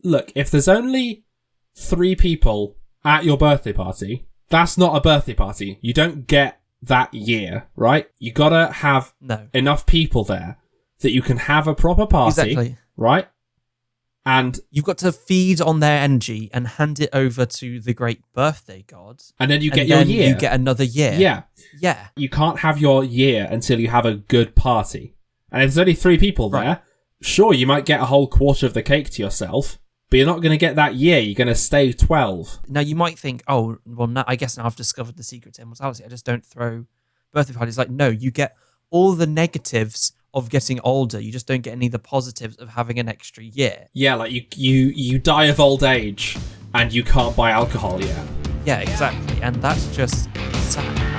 look, if there's only 3 people at your birthday party, that's not a birthday party. You don't get that year, right? You gotta have enough people there that you can have a proper party, right? And you've got to feed on their energy and hand it over to the great birthday god. And then you get your year. You get another year. Yeah. You can't have your year until you have a good party. And if there's only 3 people there, sure, you might get a whole quarter of the cake to yourself, but you're not going to get that year. You're going to stay 12. Now, you might think, oh, well, now, I guess now I've discovered the secret to immortality. I just don't throw birthday parties. Like, no, you get all the negatives of getting older. You just don't get any of the positives of having an extra year. Yeah, like you die of old age and you can't buy alcohol yet. Yeah, exactly. And that's just sad.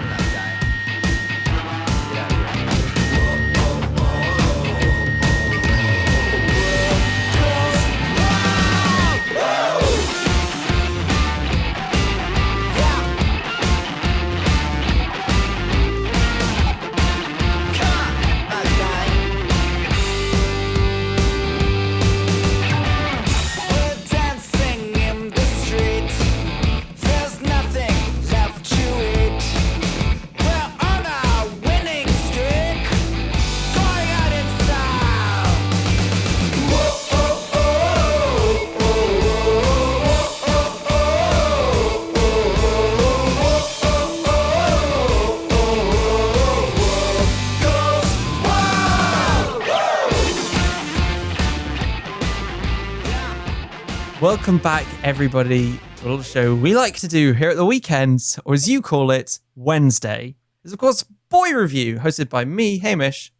Welcome back, everybody, to a little show we like to do here at the weekends, or as you call it, Wednesday. This is, of course, Boi Review, hosted by me, Hamish.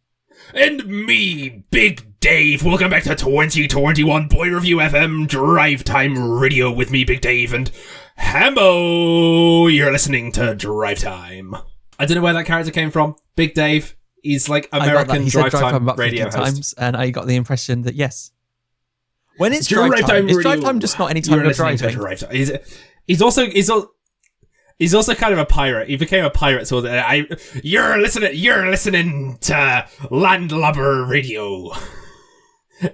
And me, Big Dave. Welcome back to 2021 Boi Review FM Drive Time Radio with me, Big Dave, and Hamo. You're listening to Drive Time. I don't know where that character came from. Big Dave. He's like American Drive Time radio host. Times, and I got the impression that, yes. When it's drive time, is drive time just not any time you're driving? He's also kind of a pirate. He became a pirate. So you're listening to Landlubber Radio.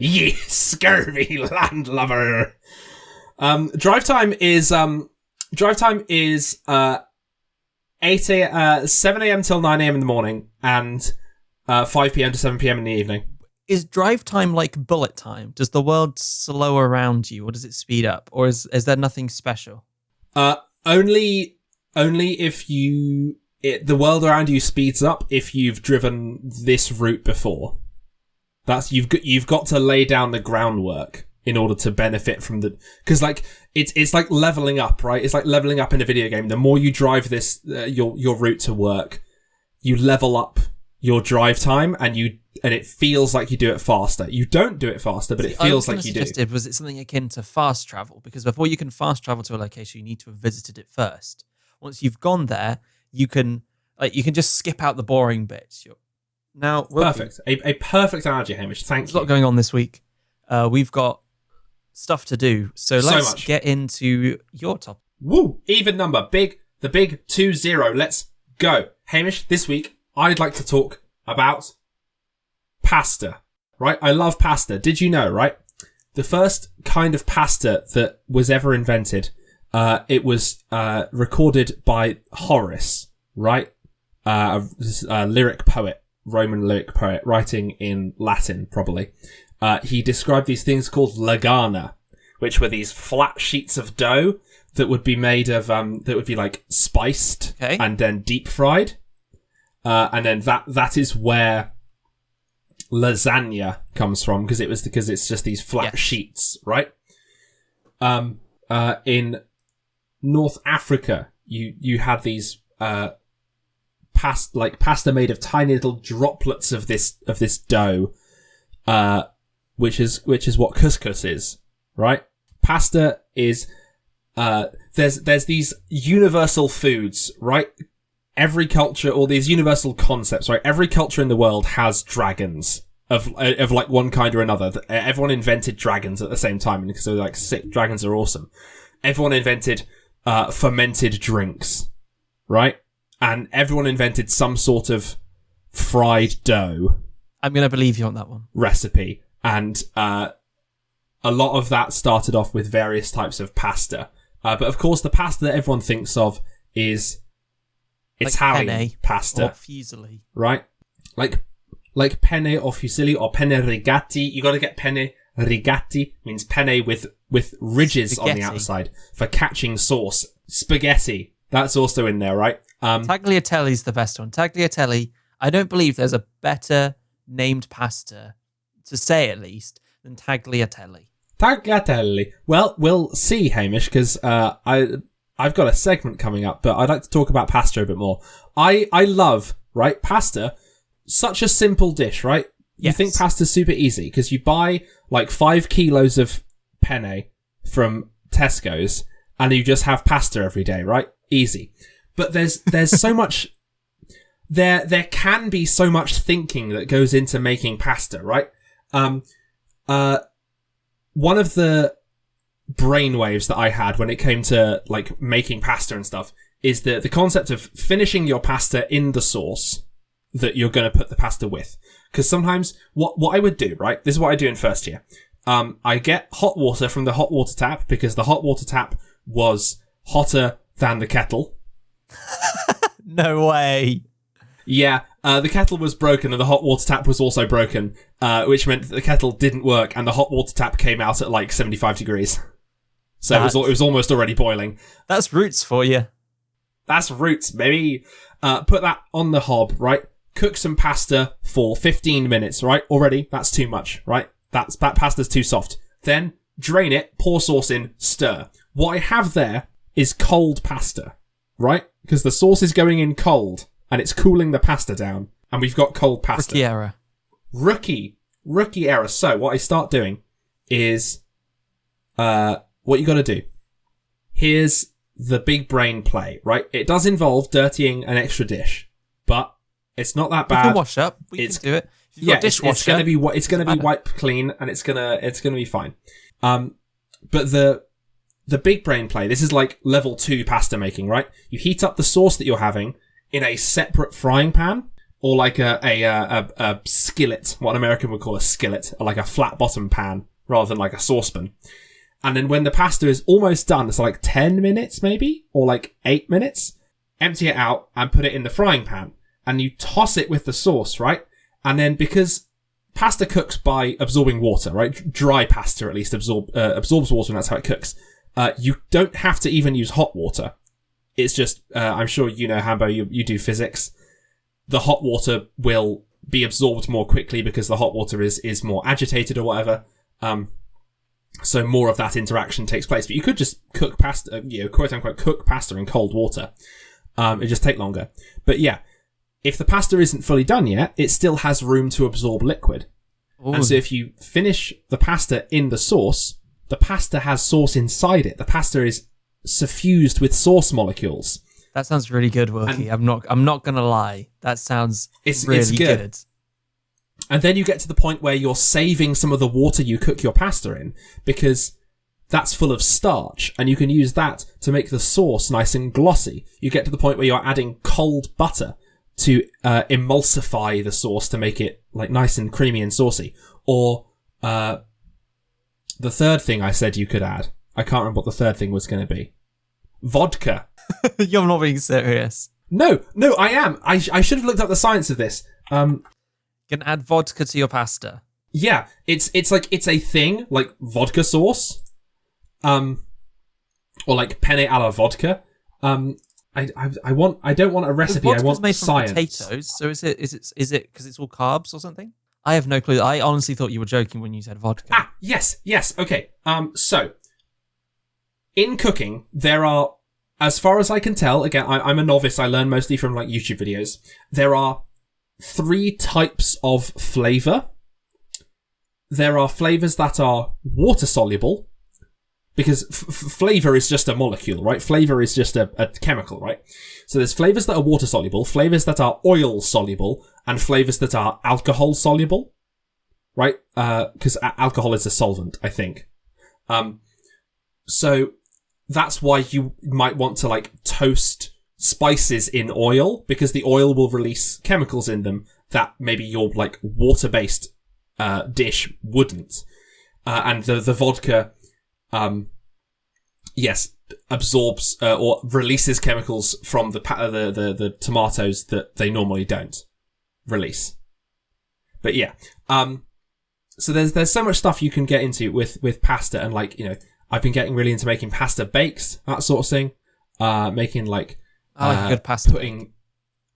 Ye scurvy landlubber. Drive time is 7 a.m. till 9 a.m. in the morning and 5 p.m. to 7 p.m. in the evening. Is drive time like bullet time? Does the world slow around you, or does it speed up, or is there nothing special? Only if the world around you speeds up if you've driven this route before. That's you've got to lay down the groundwork in order to benefit from because like it's like leveling up, right? It's like leveling up in a video game. The more you drive this your route to work, you level up your drive time, and it feels like you do it faster. You don't do it faster, but it feels like you do. Was it something akin to fast travel? Because before you can fast travel to a location, you need to have visited it first. Once you've gone there, you can just skip out the boring bits. Now, perfect. A perfect analogy, Hamish. Thank you. There's a lot going on this week. We've got stuff to do, so let's get into your topic. Woo! Even number, the big 2-0. Let's go, Hamish. This week, I'd like to talk about pasta, right? I love pasta. Did you know, right? The first kind of pasta that was ever invented, it was recorded by Horace, right? A lyric poet, Roman lyric poet, writing in Latin, probably. He described these things called lagana, which were these flat sheets of dough that would be made of, that would be like spiced and then deep fried. And then that is where lasagna comes from, because it's just these flat sheets, right? In North Africa, you had these pasta made of tiny little droplets of this dough, which is what couscous is, right? Pasta is there's these universal foods, right? Every culture, or these universal concepts, right? Every culture in the world has dragons of like one kind or another. Everyone invented dragons at the same time because they're like sick. Dragons are awesome. Everyone invented fermented drinks, right? And everyone invented some sort of fried dough. I'm gonna believe you on that one. Recipe, and a lot of that started off with various types of pasta. But of course, the pasta that everyone thinks of is Italian penne pasta. Or fusilli. Right? Like penne or fusilli or penne rigati. You got to get penne rigati, means penne with ridges on the outside for catching sauce. Spaghetti. That's also in there, right? Tagliatelle the best one. Tagliatelle. I don't believe there's a better named pasta, to say at least, than tagliatelle. Tagliatelle. Well, we'll see, Hamish, because I've got a segment coming up, but I'd like to talk about pasta a bit more. I love, right, pasta. Such a simple dish, right? Yes. You think pasta's super easy because you buy like 5 kilos of penne from Tesco's and you just have pasta every day, right? Easy. But there's so much. There can be so much thinking that goes into making pasta, right? One of the brainwaves that I had when it came to like making pasta and stuff is the concept of finishing your pasta in the sauce that you're going to put the pasta with. Because sometimes what I would do, right? This is what I do in first year. I get hot water from the hot water tap because the hot water tap was hotter than the kettle. No way. Yeah, the kettle was broken and the hot water tap was also broken, which meant that the kettle didn't work and the hot water tap came out at like 75 degrees. So it was almost already boiling. That's roots for you. That's roots, baby. Put that on the hob, right? Cook some pasta for 15 minutes, right? Already, that's too much, right? That pasta's too soft. Then drain it, pour sauce in, stir. What I have there is cold pasta, right? Because the sauce is going in cold and it's cooling the pasta down, and we've got cold pasta. Rookie error. Rookie error. So what I start doing is, what you got to do. Here's the big brain play, right? It does involve dirtying an extra dish, but it's not that bad. We can wash up. We can do it. If you've got a dishwasher, it's gonna be wiped clean, and it's gonna be fine. But the big brain play. This is like level 2 pasta making, right? You heat up the sauce that you're having in a separate frying pan, or like a skillet, what an American would call a skillet, or like a flat bottom pan rather than like a saucepan. And then when the pasta is almost done, it's like 10 minutes maybe, or like 8 minutes, empty it out and put it in the frying pan. And you toss it with the sauce, right? And then because pasta cooks by absorbing water, right? Dry pasta at least absorbs water, and that's how it cooks. You don't have to even use hot water. It's just, I'm sure you know, Hambo, you do physics. The hot water will be absorbed more quickly because the hot water is more agitated or whatever. So more of that interaction takes place. But you could just cook pasta, quote unquote, cook pasta in cold water. It just take longer. But yeah, if the pasta isn't fully done yet, it still has room to absorb liquid. Ooh. And so if you finish the pasta in the sauce, the pasta has sauce inside it. The pasta is suffused with sauce molecules. That sounds really good, Wilkie. I'm not gonna lie. That sounds really good. And then you get to the point where you're saving some of the water you cook your pasta in, because that's full of starch, and you can use that to make the sauce nice and glossy. You get to the point where you're adding cold butter to emulsify the sauce to make it like nice and creamy and saucy. Or the third thing I said you could add, I can't remember what the third thing was going to be. Vodka. You're not being serious. No, I am. I should have looked up the science of this. You can add vodka to your pasta. Yeah, it's a thing, like vodka sauce, or like penne alla vodka. I don't want a recipe. I want made science. From potatoes. So is it because it's all carbs or something? I have no clue. I honestly thought you were joking when you said vodka. Yes. Okay. So in cooking, there are, as far as I can tell, again, I'm a novice. I learn mostly from like YouTube videos. There are 3 types of flavor. There are flavors that are water soluble, because flavor is just a molecule, right? Flavor is just a chemical, right? So there's flavors that are water soluble, flavors that are oil soluble, and flavors that are alcohol soluble, right? Because alcohol is a solvent, I think. So that's why you might want to like toast spices in oil, because the oil will release chemicals in them that maybe your like water-based dish wouldn't. and the vodka, absorbs or releases chemicals from the tomatoes that they normally don't release. But yeah, so there's so much stuff you can get into with pasta, and like, you know, I've been getting really into making pasta bakes, that sort of thing. Making like good pasta,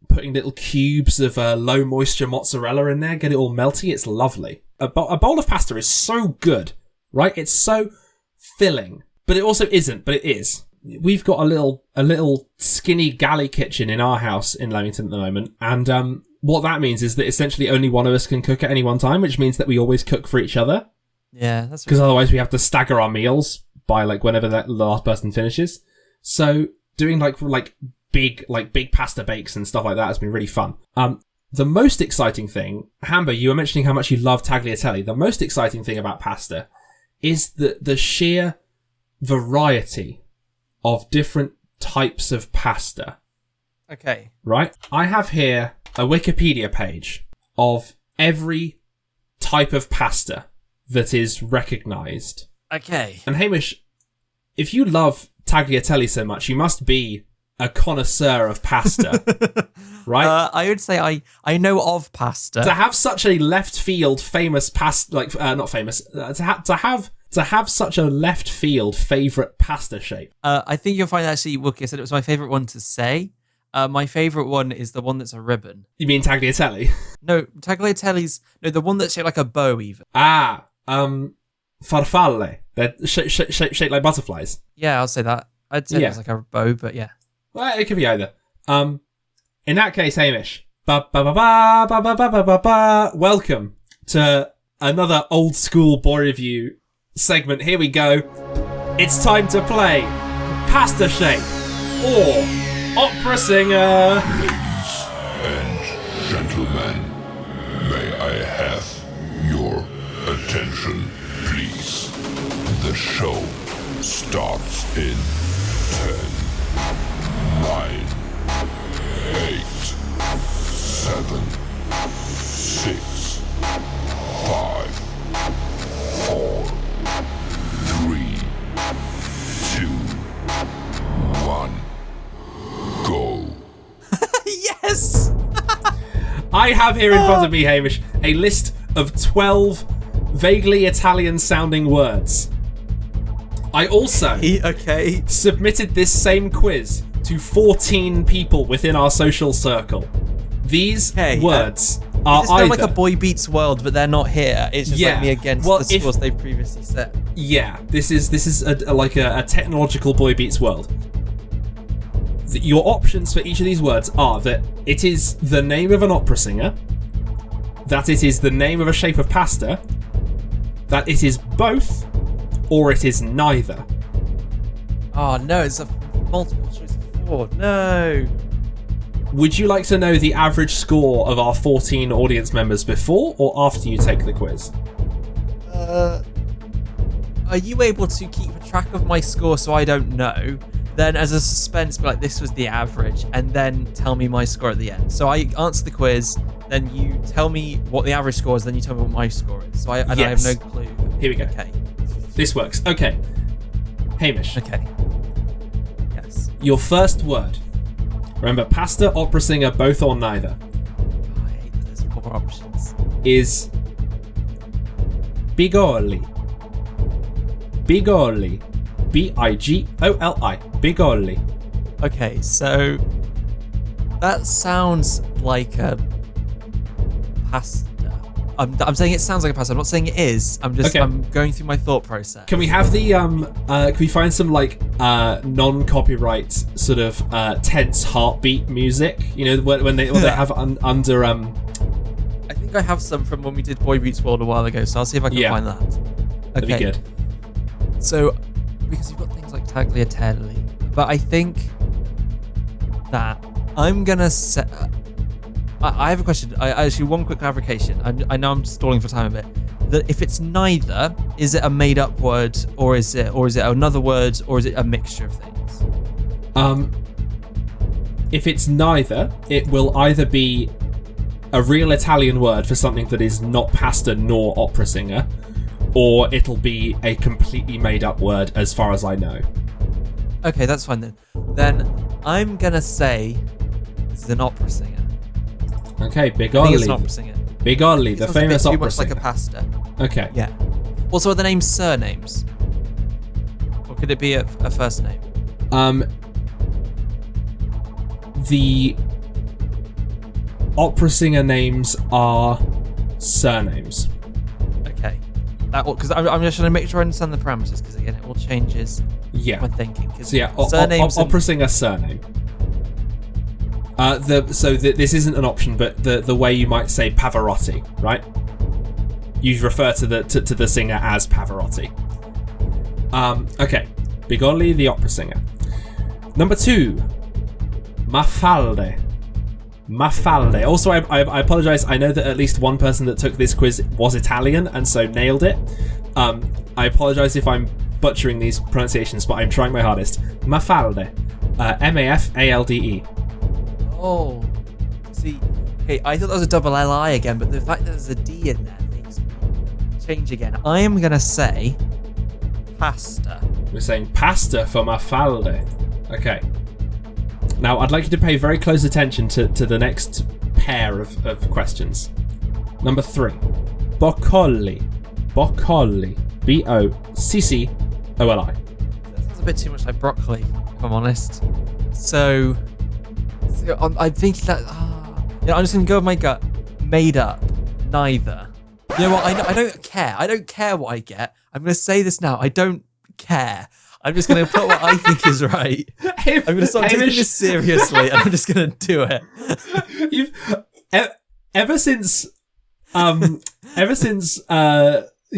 putting little cubes of low moisture mozzarella in there, get it all melty. It's lovely. A bowl of pasta is so good, right? It's so filling, but it also isn't, but it is. We've got a little skinny galley kitchen in our house in Leamington at the moment, and what that means is that essentially only one of us can cook at any one time, which means that we always cook for each other. Yeah, that's because otherwise we have to stagger our meals by like whenever the last person finishes. So doing like big pasta bakes and stuff like that has been really fun. The most exciting thing, Hamber, you were mentioning how much you love tagliatelle. The most exciting thing about pasta is the sheer variety of different types of pasta. Okay. Right? I have here a Wikipedia page of every type of pasta that is recognised. Okay. And Hamish, if you love tagliatelle so much, you must be a connoisseur of pasta, right? I would say I know of pasta. To have such a left field famous pasta, like not famous, to have such a left field favourite pasta shape. I think you'll find actually, Wilkie, I said it was my favourite one to say. My favourite one is the one that's a ribbon. You mean tagliatelle? No, tagliatelle's the one that's shaped like a bow even. Farfalle. They're shaped like butterflies. Yeah, I'll say that. I'd say it's like a bow, but yeah. Well, it could be either. In that case, Hamish, welcome to another old school Boi Review segment. Here we go. It's time to play Pasta Shape or Opera Singer. Ladies and gentlemen, may I have your attention, please? The show starts in 10, 9, 8, 7, 6, 5, 4, 3, 2, 1, go. Yes! I have here in front of me, Hamish, a list of 12 vaguely Italian-sounding words. I also submitted this same quiz to 14 people within our social circle. These words are it's either like a Boy Beats world, but they're not here. It's just like me against the scores they've previously set. Yeah, this is a technological Boy Beats world. Your options for each of these words are that it is the name of an opera singer, that it is the name of a shape of pasta, that it is both, or it is neither. Oh no, it's a multiple choice of 4. No. Would you like to know the average score of our 14 audience members before or after you take the quiz? Are you able to keep track of my score so I don't know? Then as a suspense, be like, this was the average, and then tell me my score at the end. So I answer the quiz, then you tell me what the average score is, then you tell me what my score is. So I have no clue. Here we go. Okay. This works. Okay. Hamish. Okay. Yes. Your first word. Remember, pasta, opera singer, both or neither. I hate that there's 4 options. Is bigoli. Bigoli. Bigoli. Bigoli. Okay, so that sounds like a pasta. I'm saying it sounds like a pasta. I'm not saying it is. I'm going through my thought process. Can we have the can we find some like non-copyright sort of tense heartbeat music? You know, when they have under I think I have some from when we did Boy Beats World a while ago, so I'll see if I can find that. Okay. That'd be good. So, because you've got things like tagliatelle, but I think that I'm gonna set. I have a question. Actually, one quick clarification. I know I'm stalling for time a bit. That if it's neither, is it a made-up word, or is it another word, or is it a mixture of things? If it's neither, it will either be a real Italian word for something that is not pasta nor opera singer, or it'll be a completely made up word as far as I know. Okay, that's fine then. Then I'm gonna say this is an opera singer. Okay, Big I think it's Ollie. an opera singer. Big Ollie, the Sounds a bit famous too opera much singer. like a pasta. Okay. Yeah. Also, are the names surnames? Or could it be a first name? The opera singer names are surnames. Okay. Because I'm just trying to make sure I understand the parameters, because again, it all changes Yeah. my thinking. 'Cause So yeah, surnames opera singer surname. This isn't an option, but the way you might say Pavarotti, right? You refer to the singer as Pavarotti. Okay, Bigoli, the opera singer. Number 2, Mafalde. Mafalde. Also, I apologize. I know that at least one person that took this quiz was Italian and so nailed it. I apologize if I'm butchering these pronunciations, but I'm trying my hardest. Mafalde. Mafalde. Oh. See, okay, I thought that was a double Li again, but the fact that there's a D in there makes me change again. I am going to say pasta. We're saying pasta for Mafalde. Okay. Now, I'd like you to pay very close attention to the next pair of questions. Number 3. Boccoli. Boccoli. Boccoli. That sounds a bit too much like broccoli, if I'm honest. So I'm thinking that... I'm just going to go with my gut. Made up. Neither. You know what? I don't care. I don't care what I get. I'm going to say this now. I don't care. I'm just going to put what I think is right. I'm going to start taking this seriously, and I'm just going to do it. Ever since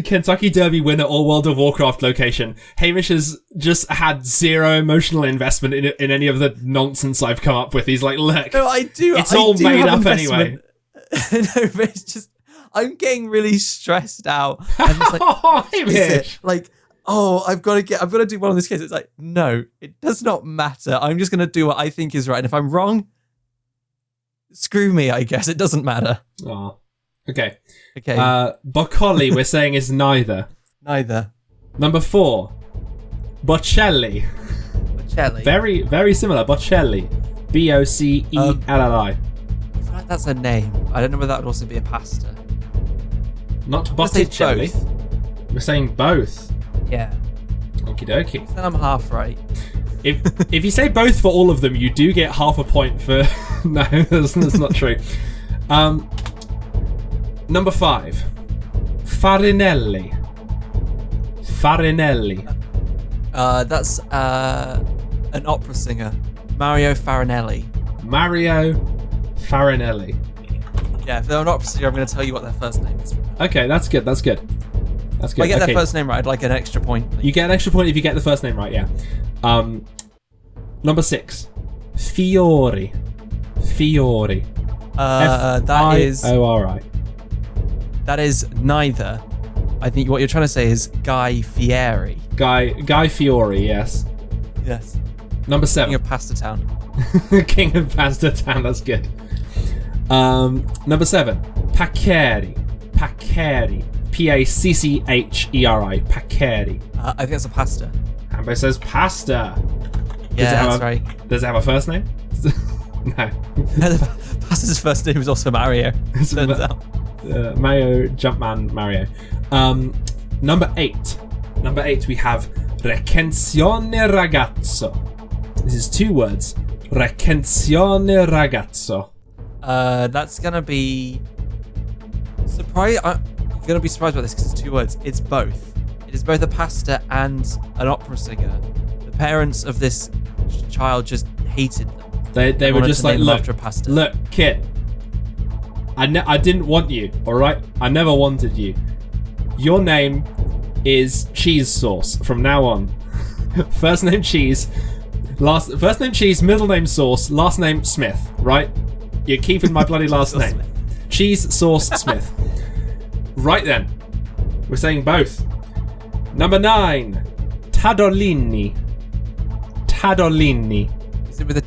Kentucky Derby winner or World of Warcraft location, Hamish has just had zero emotional investment in any of the nonsense I've come up with. He's like, look, no, I do. It's all do made have up anyway. No, but it's just I'm getting really stressed out. I'm just like, Oh, is it? Like, oh, I've got to do one on this case. It's like, no, it does not matter. I'm just going to do what I think is right. And if I'm wrong, screw me, I guess. It doesn't matter. Oh, okay. Okay. Boccoli, we're saying is neither. Neither. Number 4, Bocelli. Bocelli. Very, very similar. Bocelli. Boccelli. I feel like that's a name. I don't know whether that would also be a pasta. Not Let's say Botticelli. both. We're saying both. Yeah. Okie dokie. Then I'm half right. If you say both for all of them, you do get half a point for... No, that's not true. Number 5. Farinelli. Farinelli. That's an opera singer. Mario Farinelli. Mario Farinelli. Yeah, if they're an opera singer, I'm going to tell you what their first name is. Okay, that's good. That's good. That's good. If I get Okay. their first name right, I'd like an extra point. Please. You get an extra point if you get the first name right, yeah. Number 6. Fiori. Fiori. That is Fiori. that is neither. I think what you're trying to say is Guy Fieri. Guy Fiori, yes. Yes. Number 7. King of Pasta Town. King of Pasta Town, that's good. Number 7. Paccheri. Paccheri. Paccheri. Paccheri. I think that's a pasta. Amber says pasta. Yeah, that's right. Does it have a first name? No. Pasta's first name is also Mario. Turns out. Mario, Jumpman, Mario. Number 8. Number 8, we have recensione ragazzo. This is 2 words. Recensione ragazzo. That's gonna be surprise. I'm gonna be surprised by this because it's 2 words. It's both. It is both a pasta and an opera singer. The parents of this child just hated them. They were just like, look, after pasta. Look, kid. I didn't want you. All right, I never wanted you. Your name is Cheese Sauce from now on. First name Cheese. First name Cheese, middle name Sauce, last name Smith, right? You're keeping my bloody last name. Smith. Cheese Sauce Smith. Right then. We're saying both. Number 9. Tadolini. Tadolini. Is it with a?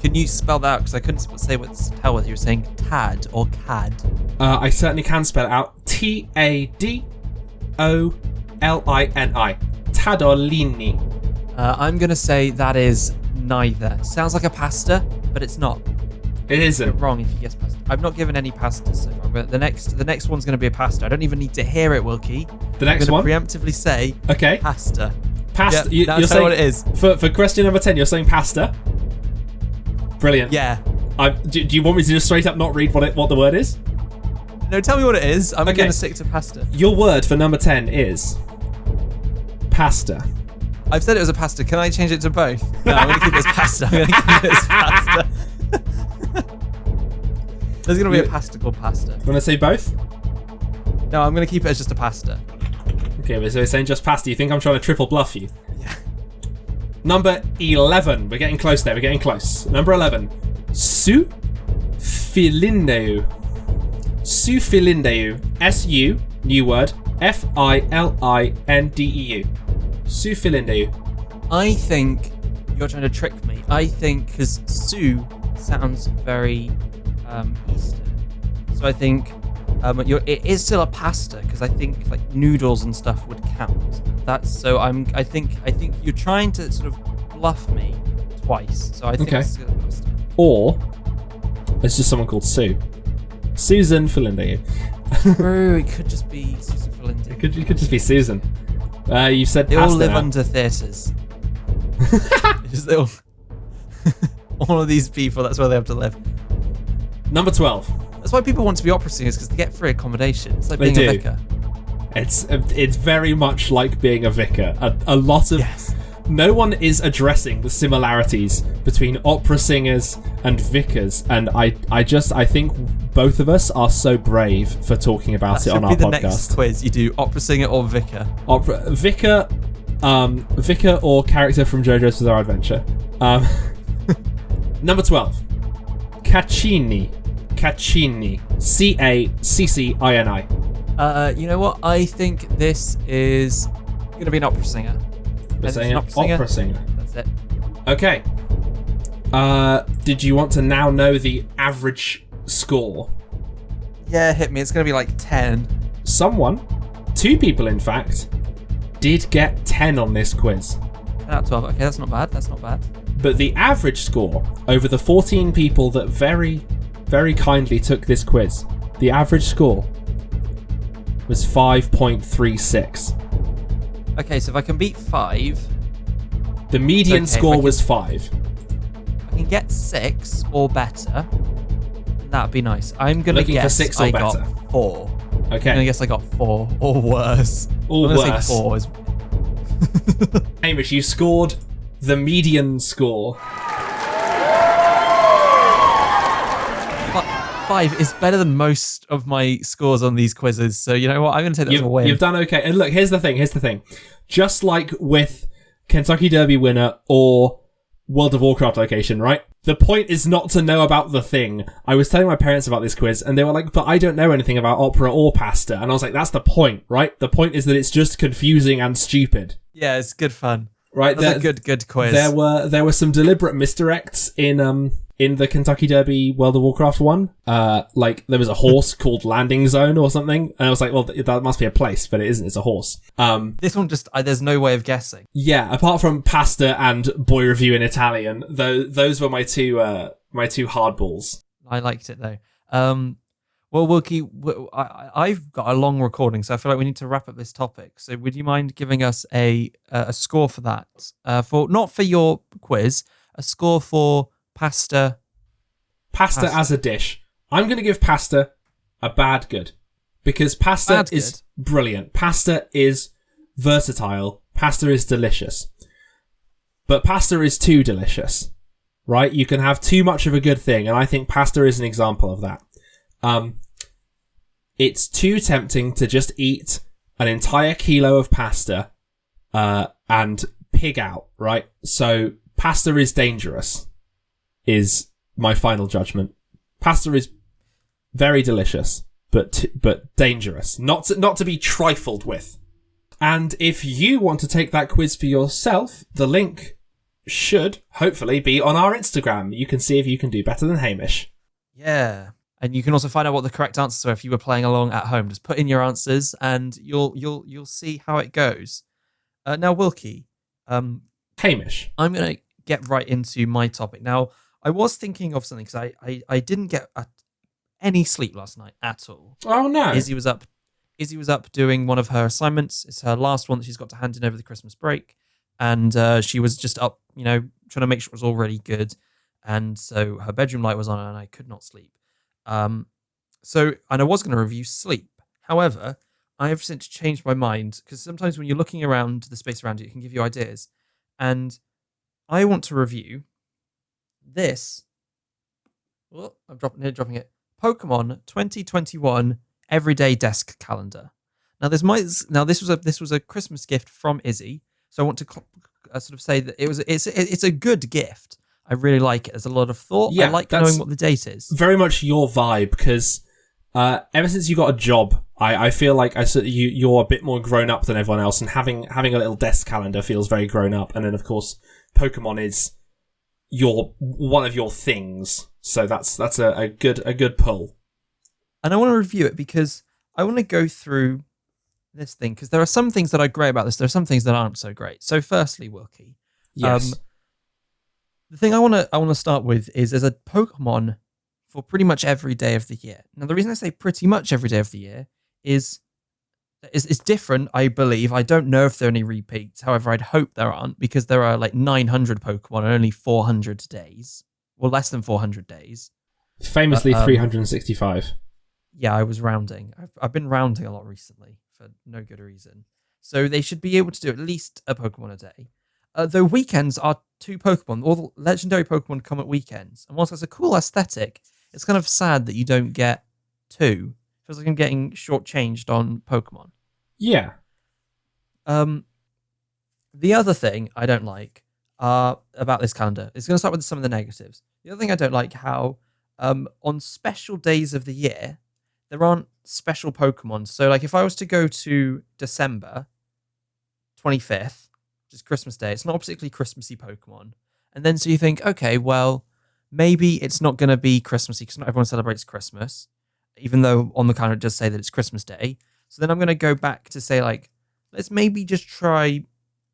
Can you spell that out? Because I couldn't tell whether you were saying tad or cad. I certainly can spell it out. T-A-D T-A-D-O-L-I-N-I. Tadolini. I'm going to say that is neither. Sounds like a pasta, but it's not. It isn't. You're wrong if you guess pasta. I've not given any pasta so far, but the next one's going to be a pasta. I don't even need to hear it, Wilkie. The next one? I'm going to preemptively say Okay. pasta. Pasta. Yep, You're saying what it is. For question number 10, you're saying pasta? Brilliant. Yeah. Do you want me to just straight up not read what the word is? No, tell me what it is. I'm Okay. going to stick to pasta. Your word for number 10 is pasta. I've said it was a pasta. Can I change it to both? No, I'm going to keep it as pasta. I'm going to keep it as pasta. There's going to be a pasta called pasta. Want to say both? No, I'm going to keep it as just a pasta. Okay, so we're saying just pasta. You think I'm trying to triple bluff you? Yeah. Number 11. We're getting close there. We're getting close. Number 11. Su filindeu. Su filindeu. S-U, new word, F-I-L-I-N-D-E-U. Su filindeu. I think you're trying to trick me. I think because Sue sounds very Eastern, so I think it is still a pasta because I think like noodles and stuff would count. I think you're trying to sort of bluff me twice. So I think Okay. it's still a pasta. Or it's just someone called Sue. Susan filindeu. True, it could just be Susan Felinda. It could just be Susan. You said They pasta all live now. under theatres. All of these people, that's where they have to live. Number 12. That's why people want to be opera singers, because they get free accommodation. It's like They being a do. vicar. It's very much like being a vicar. A lot of Yes. no one is addressing the similarities between opera singers and vicars, and I think both of us are so brave for talking about That it on should our be the podcast. next quiz. You do opera singer or vicar. Vicar or character from JoJo's Bizarre Adventure. Number 12. Caccini. C-A-C-C-I-N-I. You know what? I think this is going to be an opera singer. We're It's saying an an opera singer. That's it. Okay. Did you want to now know the average score? Yeah, hit me. It's going to be like 10. Two people in fact, did get 10 on this quiz. Out of 12. Okay, that's not bad. That's not bad. But the average score over the 14 people that very, very kindly took this quiz, the average score was 5.36. Okay, so if I can beat 5, The median Okay, score if I was 5. I can get 6 or better. That'd be nice. I'm going to Looking for guess 6 or I better. got 4. I'm going to Okay. guess I got 4 or worse. Or I'm gonna worse. say 4 is... Hamish, you scored the median score. 5 is better than most of my scores on these quizzes. So you know what? I'm going to take that as a win. You've done okay. And look, here's the thing. Just like with Kentucky Derby winner or World of Warcraft location, right? The point is not to know about the thing. I was telling my parents about this quiz and they were like, but I don't know anything about opera or pasta. And I was like, that's the point, right? The point is that it's just confusing and stupid. Yeah, it's good fun. Right? That's a good quiz. There were some deliberate misdirects in the Kentucky Derby World of Warcraft one. Like there was a horse called Landing Zone or something, and I was like, well, that must be a place, but it isn't. It's a horse. This one just there's no way of guessing. Yeah, apart from pasta and Boi Review in Italian, those were my two hardballs. I liked it though. Well, Wilkie, I've got a long recording, so I feel like we need to wrap up this topic. So, would you mind giving us a score for that? For not for your quiz, a score for pasta. Pasta as a dish. I'm going to give pasta a bad good because pasta is brilliant. Pasta is versatile. Pasta is delicious. But pasta is too delicious, right? You can have too much of a good thing, and I think pasta is an example of that. It's too tempting to just eat an entire kilo of pasta and pig out, right? So pasta is dangerous, is my final judgment. Pasta is very delicious, but dangerous, not to be trifled with. And if you want to take that quiz for yourself, the link should hopefully be on our Instagram. You can see if you can do better than Hamish. Yeah. And you can also find out what the correct answers are if you were playing along at home. Just put in your answers, and you'll see how it goes. Now, Wilkie, Hamish, I'm gonna get right into my topic. Now, I was thinking of something because I didn't get any sleep last night at all. Oh no, Izzy was up doing one of her assignments. It's her last one that she's got to hand in over the Christmas break, and she was just up, trying to make sure it was all really good. And so her bedroom light was on, and I could not sleep. And I was going to review Sleep. However, I have since changed my mind because sometimes when you're looking around the space around you, it can give you ideas. And I want to review this. Well, I'm dropping it. Pokemon 2021 Everyday Desk Calendar. Now, this was a Christmas gift from Izzy, so I want to sort of say that it's a good gift. I really like it. There's a lot of thought. Yeah, I like knowing what the date is. Very much your vibe, because ever since you got a job, I feel like you're a bit more grown up than everyone else, and having a little desk calendar feels very grown up. And then, of course, Pokemon is one of your things, so that's a good pull. And I want to review it because I want to go through this thing because there are some things that are great about this. There are some things that aren't so great. So, firstly, Wilkie, yes. The thing I want to start with is there's a Pokemon for pretty much every day of the year. Now, the reason I say pretty much every day of the year is different, I believe. I don't know if there are any repeats. However, I'd hope there aren't because there are like 900 Pokemon and only 400 days. Well, less than 400 days. Famously 365. Yeah, I was rounding. I've been rounding a lot recently for no good reason. So they should be able to do at least a Pokemon a day. Though weekends are 2 Pokemon. All the legendary Pokemon come at weekends. And whilst that's a cool aesthetic, it's kind of sad that you don't get 2. Feels like I'm getting shortchanged on Pokemon. Yeah. The other thing I don't like about this calendar is going to start with some of the negatives. The other thing I don't like how on special days of the year, there aren't special Pokemon. So like if I was to go to December 25th, which is Christmas Day, it's not a particularly Christmassy Pokemon. And then so you think, okay, well, maybe it's not going to be Christmassy because not everyone celebrates Christmas, even though on the calendar it does say that it's Christmas Day. So then I'm going to go back to say, like, let's maybe just try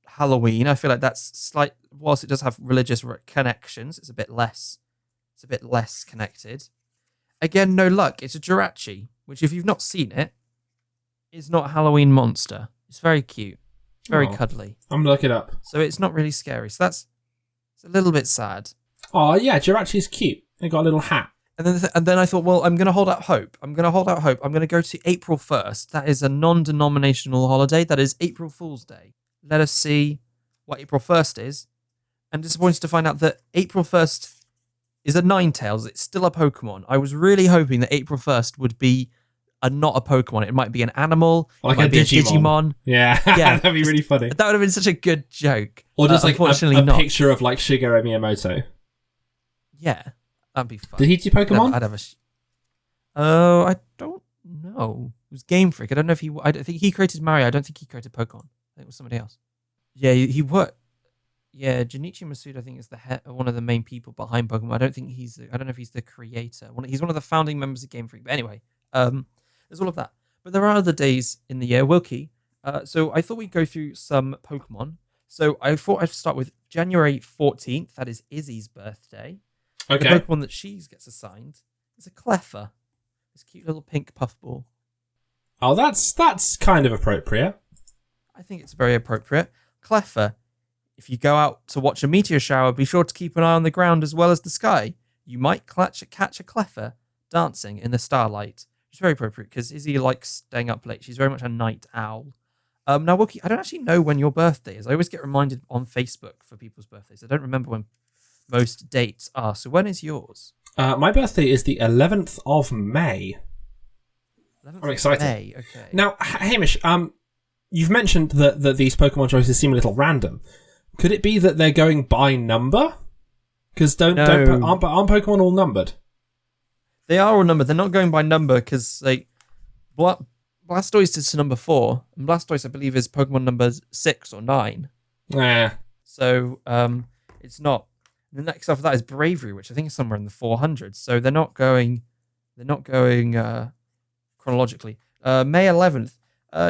Halloween. I feel like that's whilst it does have religious connections, it's a bit less connected. Again, no luck. It's a Jirachi, which if you've not seen it, is not a Halloween monster. It's very cute. It's very cuddly. I'm going to look it up. So it's not really scary. So it's a little bit sad. Oh, yeah, Jirachi's cute. They got a little hat. And then I thought, well, I'm going to hold out hope. I'm going to go to April 1st. That is a non-denominational holiday. That is April Fool's Day. Let us see what April 1st is. I'm disappointed to find out that April 1st is a Ninetales. It's still a Pokemon. I was really hoping that April 1st would be not a Pokemon. It might be an animal. Like it might a Digimon. Yeah, that'd be really funny. That would have been such a good joke. Or just like unfortunately a not. picture of like Shigeru Miyamoto. Yeah, that'd be fun. Did he do Pokemon? I don't know. It was Game Freak. I don't know if I think he created Mario. I don't think he created Pokemon. I think it was somebody else. Yeah, he worked. Yeah, Junichi Masuda, I think, is one of the main people behind Pokemon. I don't know if he's the creator. He's one of the founding members of Game Freak. But anyway, there's all of that. But there are other days in the year, Wilkie. So I thought we'd go through some Pokemon. So I thought I'd start with January 14th. That is Izzy's birthday. Okay. The Pokemon that she gets assigned is a Cleffa. This cute little pink puffball. Oh, that's kind of appropriate. I think it's very appropriate. Cleffa. If you go out to watch a meteor shower, be sure to keep an eye on the ground as well as the sky. You might catch a Cleffa dancing in the starlight. It's very appropriate because Izzy likes staying up late. She's very much a night owl. Now, Wilkie, I don't actually know when your birthday is. I always get reminded on Facebook for people's birthdays. I don't remember when most dates are. So when is yours? My birthday is the 11th of May. 11th I'm excited. May, okay. Now, Hamish, you've mentioned that these Pokemon choices seem a little random. Could it be that they're going by number? Because aren't Pokemon all numbered? They are all numbered. They're not going by number because Blastoise is number 4, and Blastoise, I believe, is Pokemon number 6 or 9. Yeah. So it's not. The next after that is Bravery, which I think is somewhere in the 400s. So they're not going They're not going chronologically. May 11th,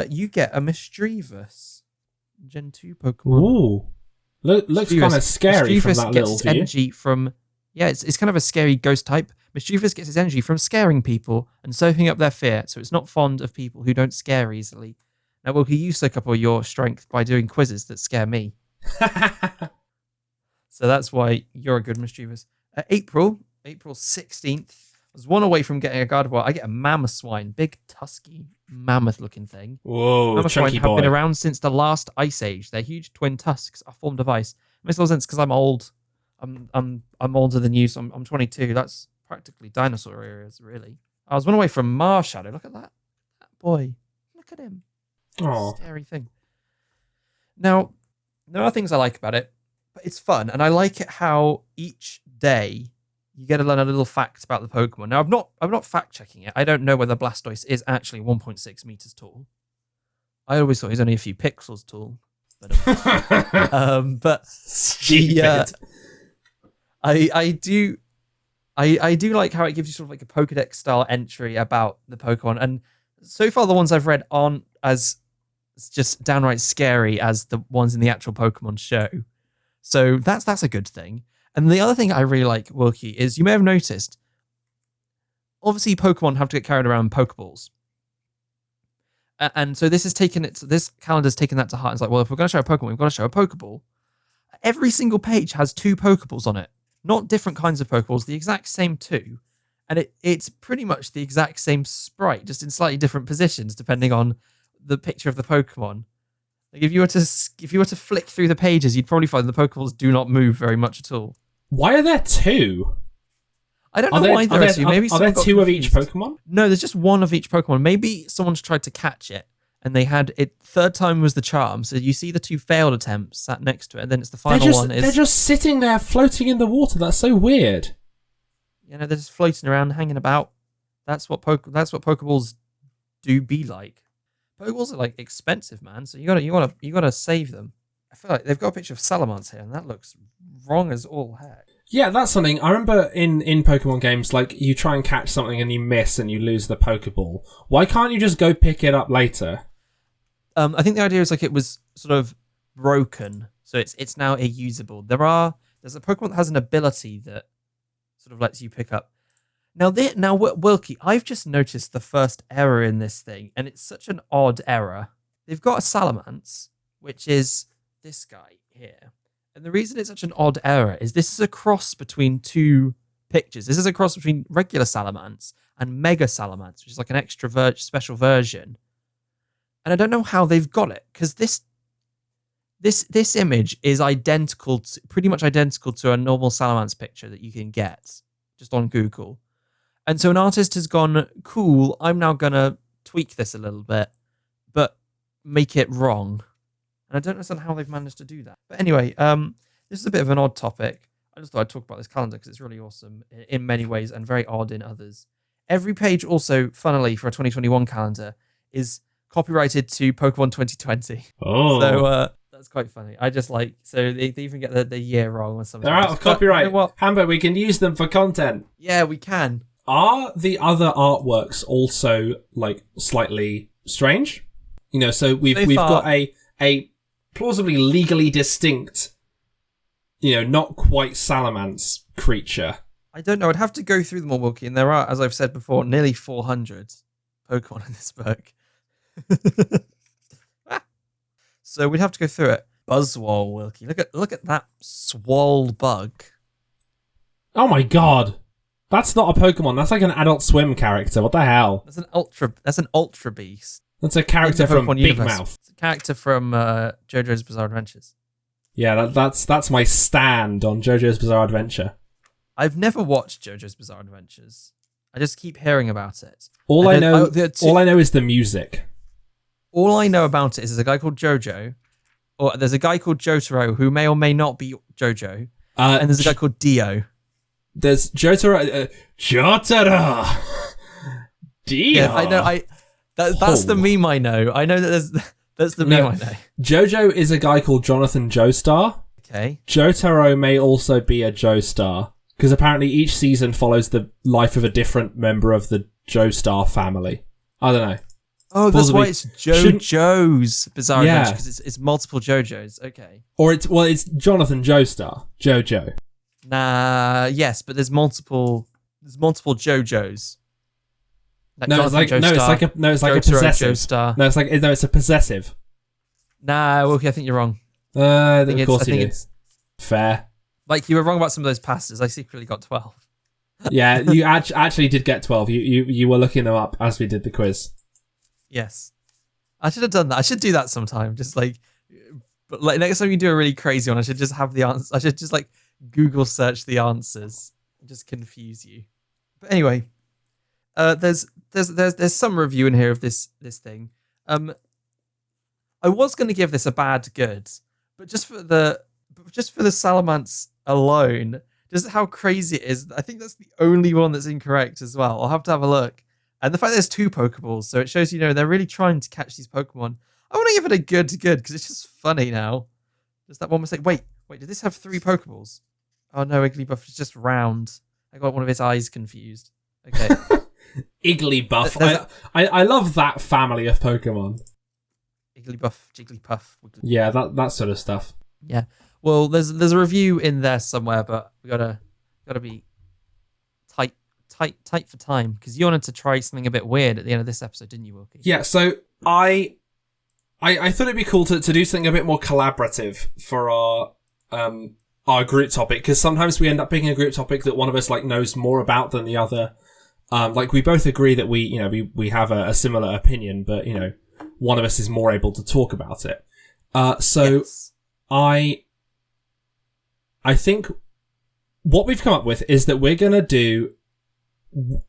you get a Mischievous Gen 2 Pokemon. Ooh. Looks kind of scary from that little its view. energy from... Yeah, it's kind of a scary ghost type. Mischievous gets its energy from scaring people and soaking up their fear, so it's not fond of people who don't scare easily. Now, Wilkie, you soak up all your strength by doing quizzes that scare me. So that's why you're a good Mischievous. April 16th, I was one away from getting a Gardevoir. I get a Mamoswine, big, tusky, mammoth-looking thing. Whoa, Mamoswine chunky have boy. been around since the last ice age. Their huge twin tusks are formed of ice. It makes a lot of sense because I'm old. I'm older than you, so I'm 22. That's practically dinosaur areas, really. I was one away from Marshadow. Look at that boy. Look at him. Oh, Scary thing. Now, there are things I like about it, but it's fun, and I like it how each day you get to learn a little fact about the Pokemon. Now, I'm not fact checking it. I don't know whether Blastoise is actually 1.6 meters tall. I always thought he was only a few pixels tall. But stupid. I do like how it gives you sort of like a Pokedex style entry about the Pokemon, and so far the ones I've read aren't as just downright scary as the ones in the actual Pokemon show. So that's a good thing. And the other thing I really like, Wilkie, is you may have noticed, obviously Pokemon have to get carried around Pokeballs. And so this calendar's taken that to heart. It's like, well, if we're going to show a Pokemon, we've got to show a Pokeball. Every single page has 2 Pokeballs on it. Not different kinds of Pokeballs, the exact same 2. And it's pretty much the exact same sprite, just in slightly different positions, depending on the picture of the Pokemon. Like if you were to flick through the pages, you'd probably find the Pokeballs do not move very much at all. Why are there 2? I don't know why there are 2. Maybe are there 2 of each Pokemon? No, there's just one of each Pokemon. Maybe someone's tried to catch it, and they had it. Third time was the charm. So you see the 2 failed attempts sat next to it, and then it's the final one. They're just sitting there floating in the water. That's so weird. You know, they're just floating around, hanging about. That's what Pokeballs do be like. Pokeballs are like expensive, man. So you gotta save them. I feel like they've got a picture of Salamence here, and that looks wrong as all heck. Yeah, that's something. I remember in Pokemon games, like, you try and catch something and you miss and you lose the Pokeball. Why can't you just go pick it up later? I think the idea is like it was sort of broken, so it's now usable. There's a Pokemon that has an ability that sort of lets you pick up. Now, Wilkie, I've just noticed the first error in this thing, and it's such an odd error. They've got a Salamence, which is this guy here. And the reason it's such an odd error is this is a cross between 2 pictures. This is a cross between regular Salamence and Mega Salamence, which is like an extra special version. And I don't know how they've got it, because this image is pretty much identical to a normal Salamence picture that you can get just on Google. And so an artist has gone, cool, I'm now going to tweak this a little bit, but make it wrong. And I don't understand how they've managed to do that. But anyway, this is a bit of an odd topic. I just thought I'd talk about this calendar because it's really awesome in many ways and very odd in others. Every page also, funnily, for a 2021 calendar is copyrighted to Pokemon 2020. Oh. So that's quite funny. I just like, so they even get the year wrong or something. They're out of copyright. You know what? Hambo, we can use them for content. Yeah, we can. Are the other artworks also, like, slightly strange? You know, so we've got a plausibly legally distinct, you know, not quite Salamence creature. I don't know. I'd have to go through them all, Wilkie, and there are, as I've said before, nearly 400 Pokemon in this book. So we'd have to go through it. Buzzwole, Wilkie. Look at that swole bug. Oh my god. That's not a Pokemon. That's like an Adult Swim character. What the hell? That's an ultra beast. That's a character from Pokemon Big universe. Mouth. It's a character from JoJo's Bizarre Adventures. Yeah, that's my stand on JoJo's Bizarre Adventure. I've never watched JoJo's Bizarre Adventures. I just keep hearing about it. All I know is the music. All I know about it is there's a guy called Jojo, or there's a guy called Jotaro who may or may not be Jojo, and there's a guy called Dio. There's Jotaro. Jotaro! Dio! Yeah, I know. That's the meme I know. I know that that's the meme I know. Jojo is a guy called Jonathan Joestar. Okay. Jotaro may also be a Joestar. Because apparently each season follows the life of a different member of the Joestar family. I don't know. Oh, that's why it's JoJo's Bizarre Yeah. Adventure, because it's multiple JoJo's. Okay. Or it's Jonathan Joestar. JoJo. Nah, yes, but there's multiple JoJo's. It's like a possessive. Joestar. It's a possessive. Nah, Wilkie, I think you're wrong. Of course you do. Fair. Like, you were wrong about some of those pastas. I secretly got 12. Yeah, you actually did get 12. You were looking them up as we did the quiz. Yes. I should have done that. I should do that sometime. Just like, but like next time you do a really crazy one, I should just have the answers. I should just like Google search the answers and just confuse you. But anyway, there's some review in here of this thing. I was going to give this a bad good, but just for the Salamance alone, just how crazy it is. I think that's the only one that's incorrect as well. I'll have to have a look. And the fact there's 2 Pokeballs, so it shows, they're really trying to catch these Pokemon. I want to give it a good, because it's just funny now. Just that one mistake. Wait, did this have 3 Pokeballs? Oh no, Igglybuff is just round. I got one of its eyes confused. Okay. Igglybuff. I love that family of Pokemon. Igglybuff, Jigglypuff. Yeah, that sort of stuff. Yeah. Well, there's a review in there somewhere, but we gotta be tight for time, because you wanted to try something a bit weird at the end of this episode, didn't you, Wilkie? Yeah, so I thought it'd be cool to do something a bit more collaborative for our group topic, because sometimes we end up picking a group topic that one of us knows more about than the other. We both agree that we have a similar opinion, but one of us is more able to talk about it. Yes. I think what we've come up with is that we're gonna do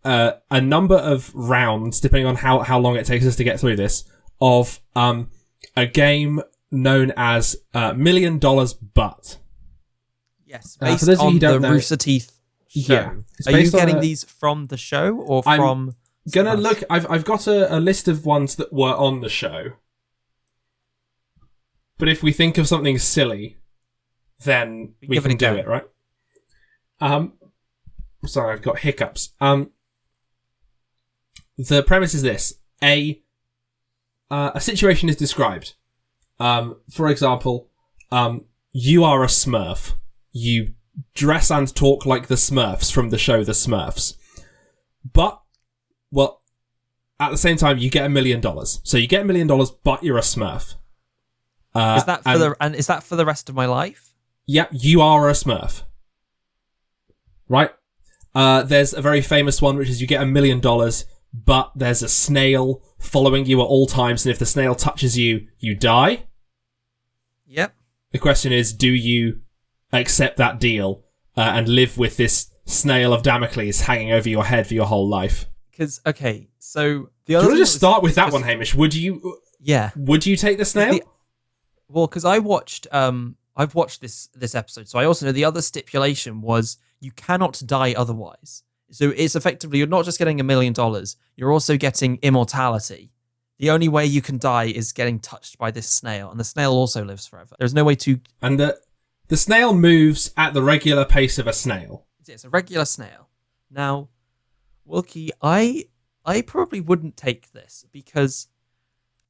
a number of rounds, depending on how long it takes us to get through this, of a game known as $1 Million But. Yes, based on the Rooster Teeth show. Yeah, are you getting these from the show or from? Gonna look. I've got a list of ones that were on the show, but if we think of something silly, then we can do it, right? Sorry, I've got hiccups. The premise is this: a situation is described. For example, you are a Smurf. You dress and talk like the Smurfs from the show The Smurfs. But, well, at the same time, you get $1 million. So you get $1 million, but you're a Smurf. Is that for the rest of my life? Yeah, you are a Smurf. Right? There's a very famous one, which is you get $1 million, but there's a snail following you at all times, and if the snail touches you, you die. Yep. The question is, do you accept that deal and live with this snail of Damocles hanging over your head for your whole life? Because, okay, so the other. Do you want to just start with that one, Hamish? Would you? Yeah. Would you take the snail? Well, because I've watched this episode, so I also know the other stipulation was you cannot die otherwise. So it's effectively, you're not just getting $1 million, you're also getting immortality. The only way you can die is getting touched by this snail, and the snail also lives forever. There's no way to. And the snail moves at the regular pace of a snail. It's a regular snail. Now, Wilkie, I probably wouldn't take this because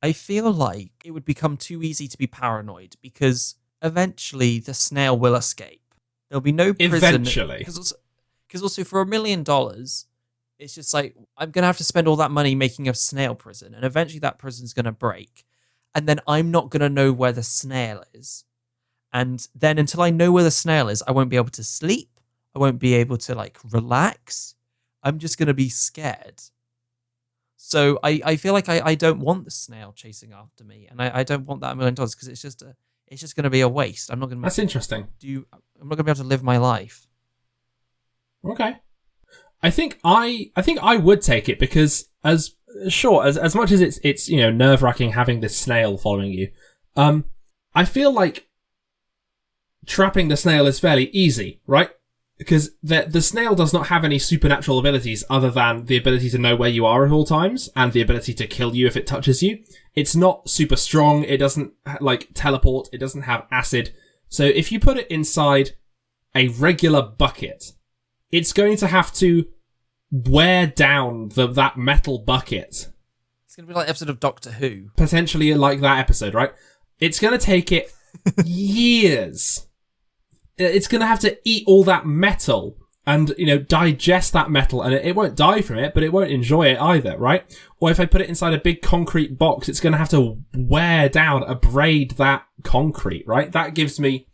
I feel like it would become too easy to be paranoid, because eventually the snail will escape. There'll be no prison. Eventually. Because also for $1 million, it's just like, I'm going to have to spend all that money making a snail prison, and eventually that prison's going to break. And then I'm not going to know where the snail is. And then until I know where the snail is, I won't be able to sleep. I won't be able to relax. I'm just going to be scared. So I feel like I don't want the snail chasing after me, and I don't want that $1 million, because it's just going to be a waste. I'm not going to. That's interesting. I'm not going to be able to live my life. Okay. I think I would take it, because as much as it's nerve-wracking having this snail following you, I feel like trapping the snail is fairly easy, right? Because the snail does not have any supernatural abilities other than the ability to know where you are at all times and the ability to kill you if it touches you. It's not super strong. It doesn't teleport. It doesn't have acid. So if you put it inside a regular bucket it's going to have to wear down that metal bucket. It's going to be like an episode of Doctor Who. Potentially like that episode, right? It's going to take it years. It's going to have to eat all that metal and, digest that metal, and it won't die from it, but it won't enjoy it either, right? Or if I put it inside a big concrete box, it's going to have to wear down, abrade that concrete, right? That gives me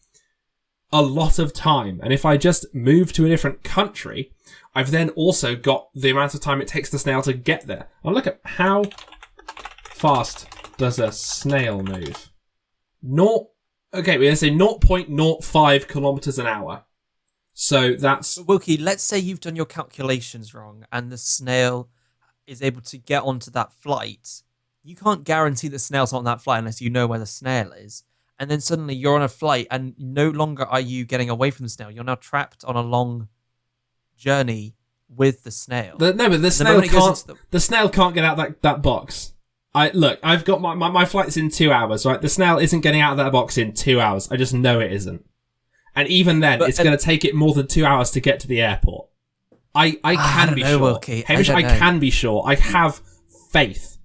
a lot of time. And if I just move to a different country, I've then also got the amount of time it takes the snail to get there. I'll look at how fast does a snail move. We're going to say 0.05 kilometers an hour. So that's... But Wilkie, let's say you've done your calculations wrong and the snail is able to get onto that flight. You can't guarantee the snail's not on that flight unless you know where the snail is. And then suddenly you're on a flight and no longer are you getting away from the snail. You're now trapped on a long journey with the snail. But the snail can't get out that box. I've got my flight's in 2 hours, right? The snail isn't getting out of that box in 2 hours. I just know it isn't. And even then, it's going to take it more than 2 hours to get to the airport. I can be sure. Wilkie. Hamish, I can be sure. I have faith.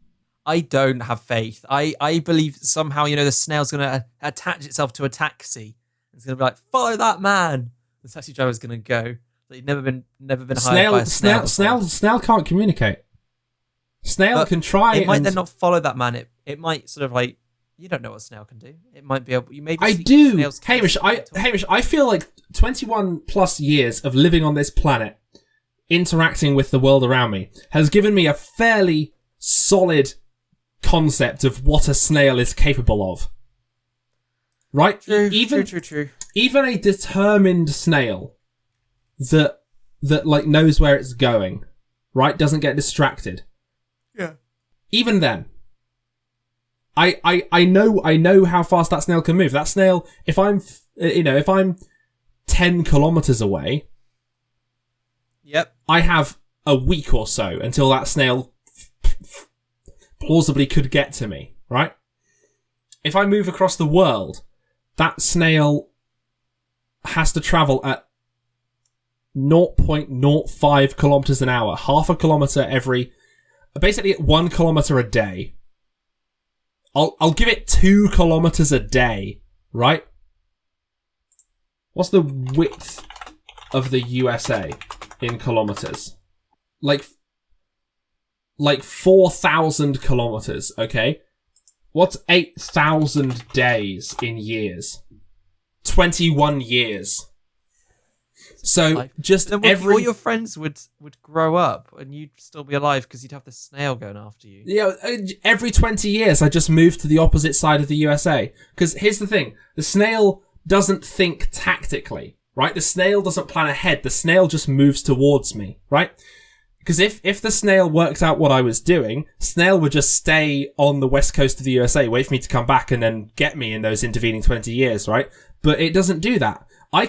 I don't have faith. I believe somehow, the snail's going to attach itself to a taxi. It's going to be like, follow that man. The taxi driver's going to go. But you've never been hired by a snail. Snail can't communicate. Snail can try. It might then not follow that man. It might sort of like, you don't know what a snail can do. It might be able. You maybe. I do, Hamish. I feel like 21 plus years of living on this planet, interacting with the world around me, has given me a fairly solid concept of what a snail is capable of. Right? True. Even a determined snail that like knows where it's going, right? Doesn't get distracted. Yeah. Even then, I know how fast that snail can move. That snail, if I'm 10 kilometers away, yep, I have a week or so until that snail plausibly could get to me, right? If I move across the world, that snail has to travel at 0.05 kilometers an hour, half a kilometer basically 1 kilometer a day. I'll give it 2 kilometers a day, right? What's the width of the USA in kilometers? Like 4,000 kilometers, okay? What's 8,000 days in years? 21 years. So just then all your friends would grow up and you'd still be alive because you'd have the snail going after you. Yeah, every 20 years I just move to the opposite side of the USA. Because here's the thing, the snail doesn't think tactically, right? The snail doesn't plan ahead. The snail just moves towards me, right? Because if the snail worked out what I was doing, snail would just stay on the west coast of the USA, wait for me to come back and then get me in those intervening 20 years, right? But it doesn't do that. Are